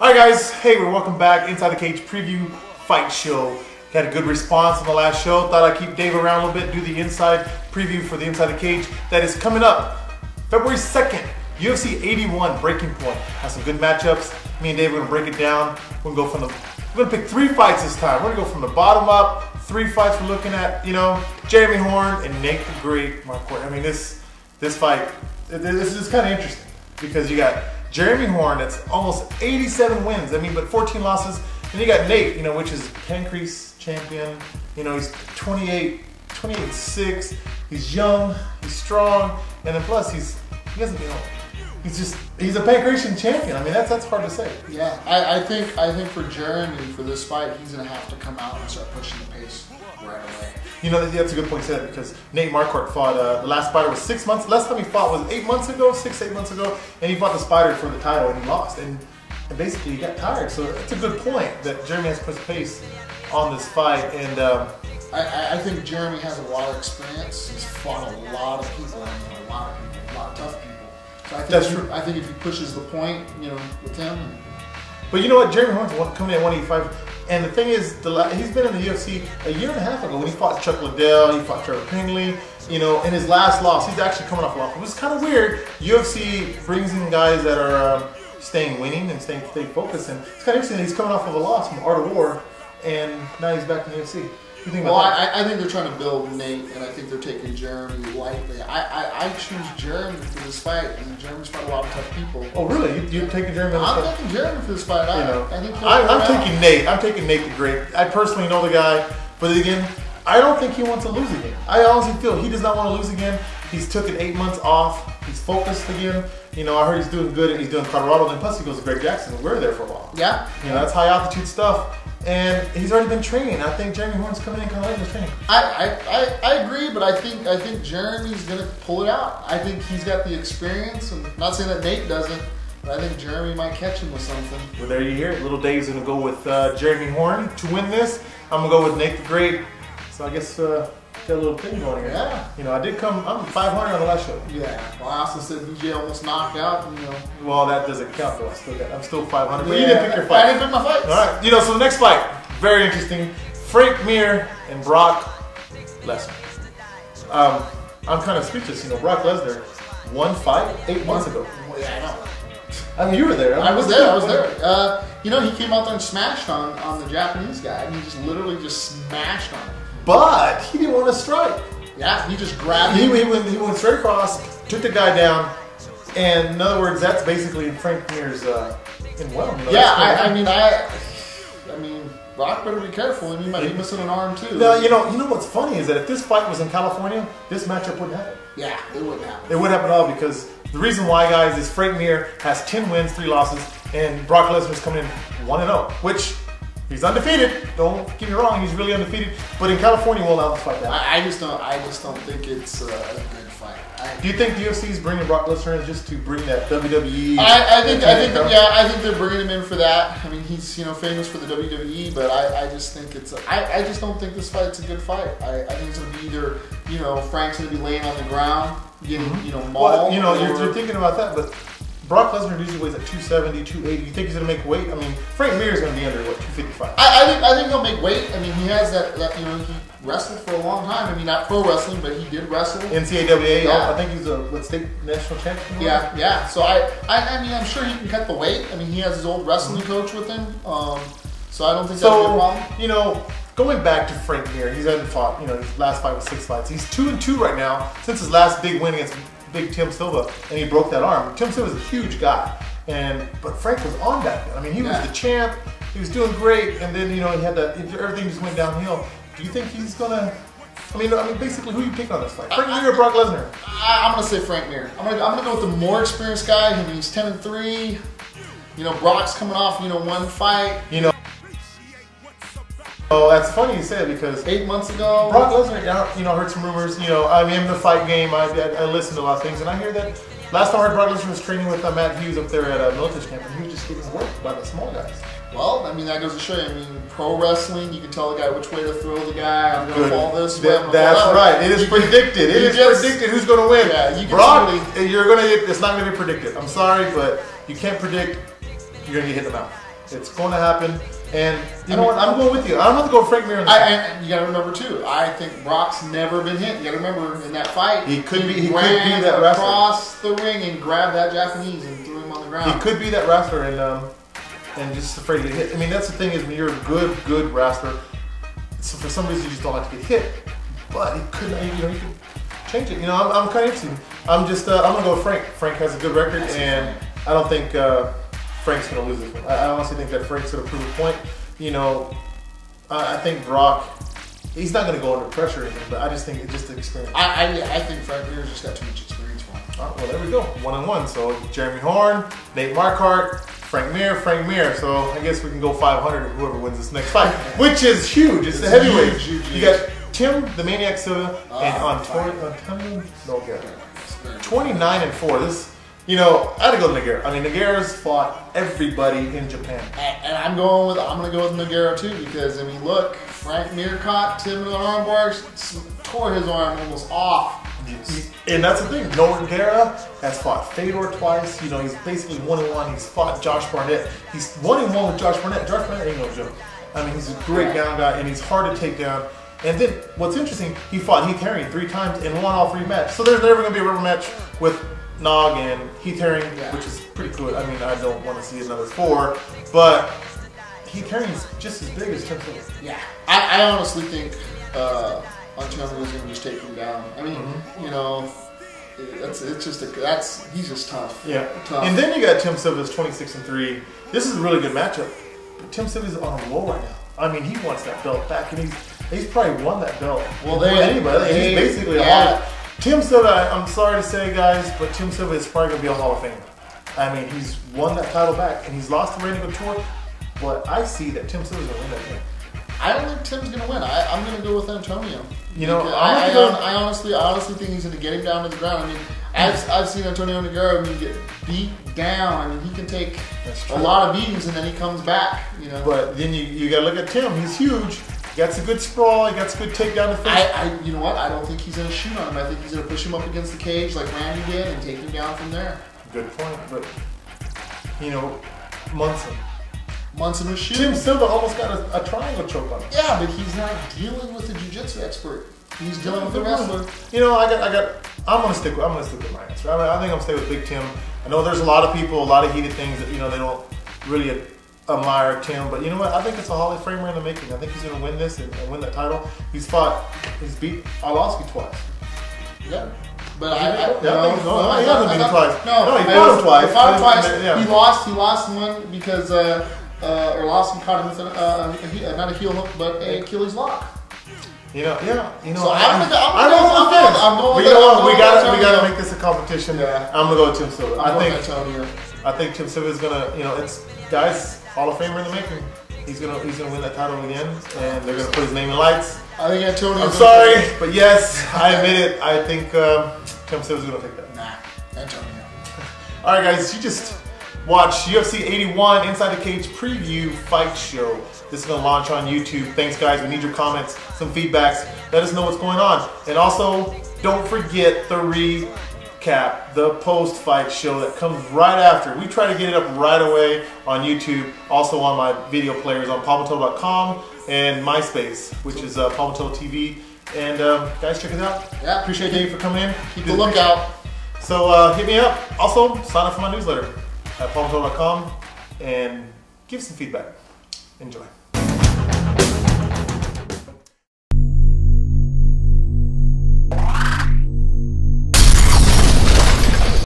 Alright guys, hey, welcome back. Inside the Cage preview fight show. Had a good response on the last show. Thought I'd keep Dave around a little bit, do the inside preview for the Inside the Cage that is coming up February 2nd. UFC 81 Breaking Point. Has some good matchups. Me and Dave are gonna break it down. We're gonna pick 3 fights this time. We're gonna go from the bottom up. 3 fights we're looking at, Jeremy Horn and Nate the Great Marquardt. I mean, this fight, this is kind of interesting because you got Jeremy Horn, that's almost 87 wins. I mean, but 14 losses. And you got Nate, which is Pancrase champion. He's 28-6. He's young, he's strong, and then plus he's a Pancrase champion. I mean, that's hard to say. Yeah, I think for Jeremy, for this fight, he's gonna have to come out and start pushing the pace right away. That's a good point you said, because Nate Marquardt fought, the last fighter was 6 months. Last time he fought was 8 months ago, 6-8 months ago, and he fought the Spider for the title and he lost. And basically he got tired. So it's a good point that Jeremy has pushed pace on this fight. And I think Jeremy has a lot of experience. He's fought a lot of people, a lot of tough people. So I think that's true. I think if he pushes the point, with him. But you know what? Jeremy Horn's coming in at 185. And the thing is, he's been in the UFC a year and a half ago when he fought Chuck Liddell, he fought Trevor Pingley. In his last loss, he's actually coming off a loss. It was kind of weird. UFC brings in guys that are staying winning and stay focused. And it's kind of interesting that he's coming off of a loss from Art of War, and now he's back in the UFC. I think they're trying to build Nate, and I think they're taking Jeremy lightly. I choose Jeremy for this fight, and Jeremy's fought a lot of tough people. Oh, really? You're taking Jeremy for this fight? I'm taking Jeremy for this fight. I'm taking Nate. I'm taking Nate the Great. I personally know the guy, but again, I don't think he wants to lose again. I honestly feel he does not want to lose again. He's taken 8 months off. He's focused again. I heard he's doing good, and he's doing Colorado, and plus he goes to Greg Jackson. We were there for a while. Yeah. That's high altitude stuff. And he's already been training. I think Jeremy Horn's coming in kind of late in his training. I agree, but I think Jeremy's gonna pull it out. I think he's got the experience. I'm not saying that Nate doesn't, but I think Jeremy might catch him with something. Well, there you hear it. Little Dave's gonna go with Jeremy Horn to win this. I'm gonna go with Nate the Great. So I guess got a little thing going here. Yeah. I did I'm 500 on the last show. Yeah. Well, I also said DJ almost knocked out. Well, that doesn't count though. I'm still 500. Yeah, but you didn't pick your fight. I didn't pick my fights. All right. So the next fight, very interesting. Frank Mir and Brock Lesnar. I'm kind of speechless. Brock Lesnar won fight 8 months ago. Yeah, I know. I mean, you were there. I was there. He came out there and smashed on the Japanese guy. And he just literally smashed on him. But he didn't want to strike. Yeah, he just grabbed him. He went straight across, took the guy down, and in other words, that's basically Frank Mir's in well. Yeah, I mean, Brock better be careful. He might be missing an arm too. No, you know what's funny is that if this fight was in California, this matchup wouldn't happen. Yeah, it wouldn't happen. It wouldn't happen at all because the reason why, guys, is Frank Mir has 10 wins, 3 losses, and Brock Lesnar's coming in 1-0, which. He's undefeated. Don't get me wrong. He's really undefeated. But in California, we'll allow this fight down. I just don't think it's a good fight. Do you think the UFC is bringing Brock Lesnar in just to bring that WWE? I think they're bringing him in for that. I mean, he's famous for the WWE, but I just think I just don't think this fight's a good fight. I think it's gonna be either Frank's gonna be laying on the ground, getting mauled. Well, you're thinking about that, but. Brock Lesnar usually weighs at 270, 280. You think he's going to make weight? I mean, Frank Mir is going to be under, 255? I think he'll make weight. I mean, he has that he wrestled for a long time. I mean, not pro wrestling, but he did wrestle. NCAA, yeah. I think he's a state national champion. Yeah. So I mean, I'm sure he can cut the weight. I mean, he has his old wrestling coach with him. So I don't think that'll be a problem. Going back to Frank Mir, he's hadn't fought, his last fight was 6 fights. He's 2-2 right now since his last big win against Big Tim Sylvia, and he broke that arm. Tim Sylvia's a huge guy, but Frank was on that. I mean, he was the champ. He was doing great, and then he had that. Everything just went downhill. Do you think he's gonna? I mean, basically, who you pick on this fight? Frank Mir or Brock Lesnar? I'm gonna say Frank Mir. I'm gonna go with the more experienced guy. I mean, he's 10-3. Brock's coming off one fight. Oh, that's funny you say it because 8 months ago, Brock Lesnar, heard some rumors. I'm in the fight game. I listened to a lot of things, and I hear that last time I heard Brock Lesnar was training with Matt Hughes up there at a military camp, and he was just getting worked by the small guys. Well, I mean, that goes to show you. I mean, pro wrestling, you can tell the guy which way to throw the guy. I'm going to fall this way. That's right. It is predicted. It is predicted who's going to win. Yeah, Brock, it's not going to be predicted. I'm sorry, but you can't predict you're going to get hit in the mouth. It's going to happen. And you know what? I'm going with you. I'm going to go Frank Mir. And you got to remember too. I think Brock's never been hit. You got to remember in that fight, he could be ran that wrestler across the ring and grabbed that Japanese and threw him on the ground. He could be that wrestler and just afraid to get hit. I mean, that's the thing is when you're a good wrestler, so for some reason you just don't like to get hit. But he could, he could change it. I'm kind of interested. I'm gonna go with Frank. Frank has a good record, and I don't think Frank's gonna lose this one. I honestly think that Frank's gonna prove a point. I think Brock, he's not gonna go under pressure or anything, but I just think it's just the experience. I think Frank Mir's just got too much experience for him. Well, there we go, 1-1. So Jeremy Horn, Nate Marquardt, Frank Mir. So I guess we can go 500 if whoever wins this next fight, which is huge. It's the heavyweight. Huge. You got Tim, the Maine-iac Sylvia, and Antonio Nogueira. 29-4. This, I had to go to Nogueira. I mean, Nogueira's fought everybody in Japan. And I'm gonna go with Nogueira too because look, Frank Mir caught Tim in the arm bar, tore his arm almost off. And that's the thing. Nogueira has fought Fedor twice. He's basically 1-1. He's fought Josh Barnett. He's 1-1 with Josh Barnett. Josh Barnett ain't no joke. I mean, he's a great down guy, and he's hard to take down. And then, what's interesting, he fought Heath Herring 3 times and won all 3 matches. So there's never going to be a rubber match with Nog and Heath Herring, which is pretty cool. I mean, I don't want to see another 4, but Heath Herring's just as big as Tim Sylvia. Yeah, I honestly think Antonio is going to just take him down. I mean, he's just tough. Yeah. Tough. And then you got Tim Sylvia's 26-3. This is a really good matchup. But Tim Sylvia's on a low right now. I mean, he wants that belt back, and he's probably won that belt more than anybody. He's basically a Hall of Tim Sylvia, I'm sorry to say, guys, but Tim Sylvia is probably going to be a Hall of Famer. I mean, he's won that title back, and he's lost to Randy Couture, but I see that Tim Sylvia's going to win that game. I don't think Tim's going to win. I'm going to go with Antonio. I honestly think he's going to get him down to the ground. I mean, I've seen Antonio Nogueira get beat down. I mean, he can take a lot of beatings and then he comes back. But then you got to look at Tim. He's huge. He got some good sprawl. He got some good takedown defense. You know what? I don't think he's going to shoot on him. I think he's going to push him up against the cage like Randy did and take him down from there. Good point. But Munson was shooting. Tim Sylvia almost got a triangle choke on him. Yeah, but he's not dealing with a jiu-jitsu expert. He's dealing with a wrestler. I'm gonna stick with my answer. I think I'm gonna stay with Big Tim. I know there's a lot of people, a lot of heated things that they don't really admire Tim, but you know what? I think it's a Hall of Famer in the making. I think he's gonna win this and win that title. He's beat Arlovsky twice. Yeah. But he hasn't beat him twice. No, he fought him twice. He fought him twice. Yeah. He lost one because Arlovsky caught him with not a heel hook, but a Achilles lock. So I'm going we gotta make this a competition. Yeah. I'm gonna go with Tim Sylvia. I think Tim Sylvia's gonna, it's guys, Hall of Famer in the making. He's gonna win that title again, and they're gonna put his name in lights. I think Antonio. I'm sorry, but yes, I admit it. I think Tim Sylvia's gonna take that. Nah, Antonio. All right, guys, you just watched UFC 81 Inside the Cage preview fight show. This is going to launch on YouTube. Thanks, guys. We need your comments, some feedbacks. Let us know what's going on. And also, don't forget the recap, the post-fight show that comes right after. We try to get it up right away on YouTube, also on my video players on palmatoto.com and MySpace, which is Palmatoto TV. And guys, check it out. Yeah. Appreciate Dave for coming in. Keep the lookout. So hit me up. Also, sign up for my newsletter at palmatoto.com and give some feedback. Enjoy.